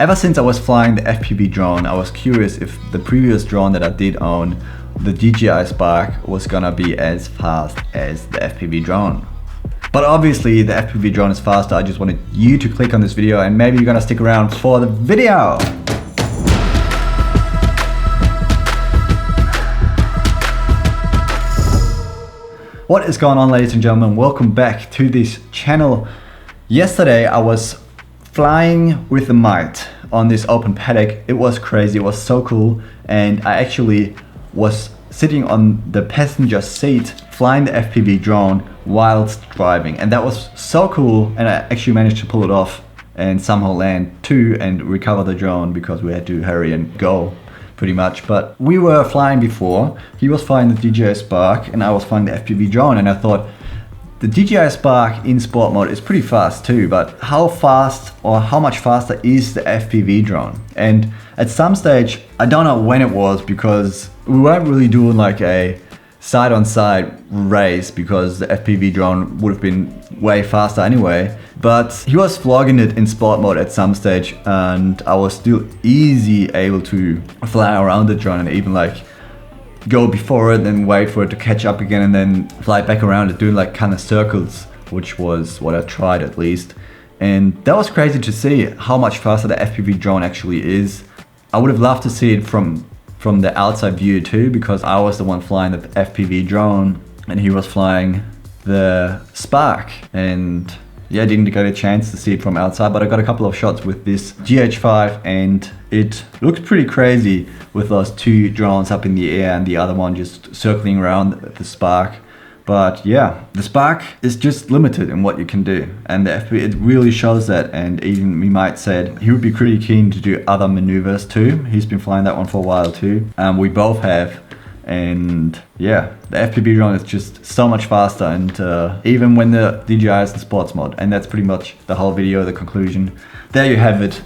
Ever since I was flying the FPV drone, I was curious if the previous drone that I did own, the DJI SPARK, was gonna be as fast as the FPV drone. But obviously the FPV drone is faster. I just wanted you to click on this video and maybe you're gonna stick around for the video. What is going on, ladies and gentlemen? Welcome back to this channel. Yesterday I was flying with the Might on this open paddock. It was crazy, it was so cool, and I actually was sitting on the passenger seat flying the FPV drone whilst driving, and that was so cool, and I actually managed to pull it off and somehow land too and recover the drone because we had to hurry and go pretty much. But we were flying before. He was flying the DJI SPARK and I was flying the FPV drone, and I thought the DJI SPARK in sport mode is pretty fast too, but how fast or how much faster is the FPV drone? And at some stage, I don't know when it was, because we weren't really doing like a side-on-side race because the FPV drone would have been way faster anyway, but he was vlogging it in sport mode at some stage, and I was still easy able to fly around the drone and even like go before it and wait for it to catch up again and then fly back around it, doing like kind of circles, which was what I tried at least. And that was crazy to see how much faster the FPV drone actually is. I would have loved to see it from the outside view too, because I was the one flying the FPV drone and he was flying the SPARK, and yeah, I didn't get a chance to see it from outside, but I got a couple of shots with this GH5 and it looks pretty crazy with those two drones up in the air and the other one just circling around the SPARK. But yeah, the SPARK is just limited in what you can do, and the FPV, it really shows that. And even we might said he would be pretty keen to do other maneuvers too. He's been flying that one for a while too. We both have. And yeah, the FPV drone is just so much faster, and even when the DJI is in sports mode. And that's pretty much the whole video, the conclusion. There you have it.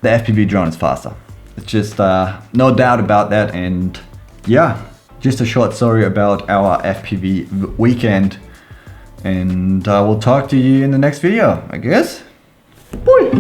The FPV drone is faster. It's just no doubt about that. And yeah, just a short story about our FPV weekend. And I will talk to you in the next video, I guess. Bye.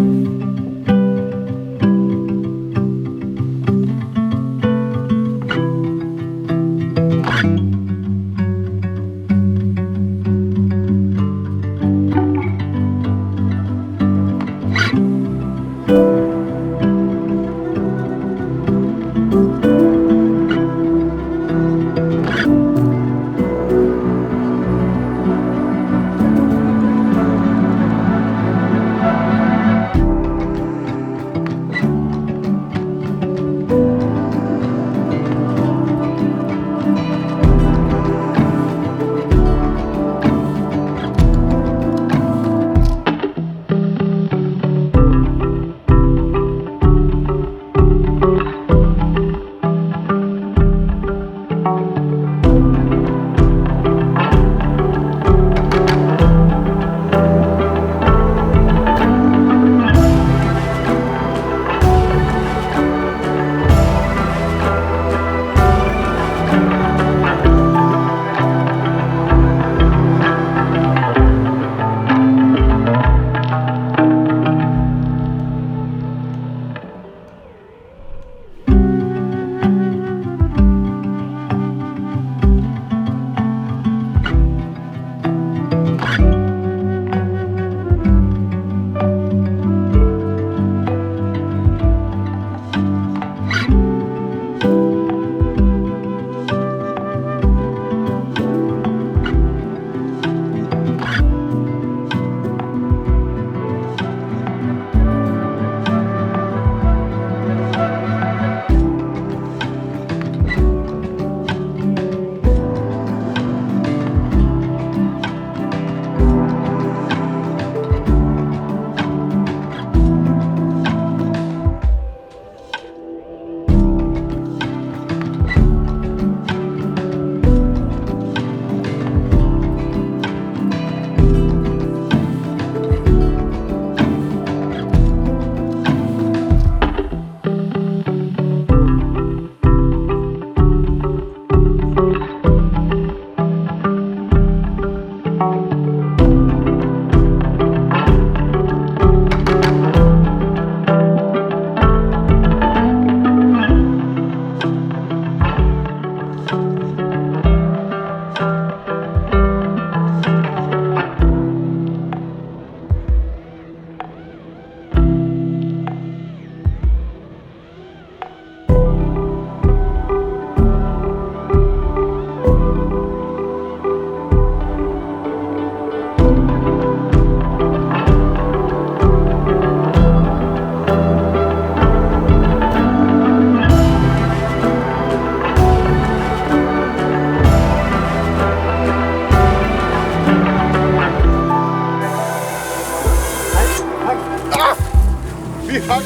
Fuck.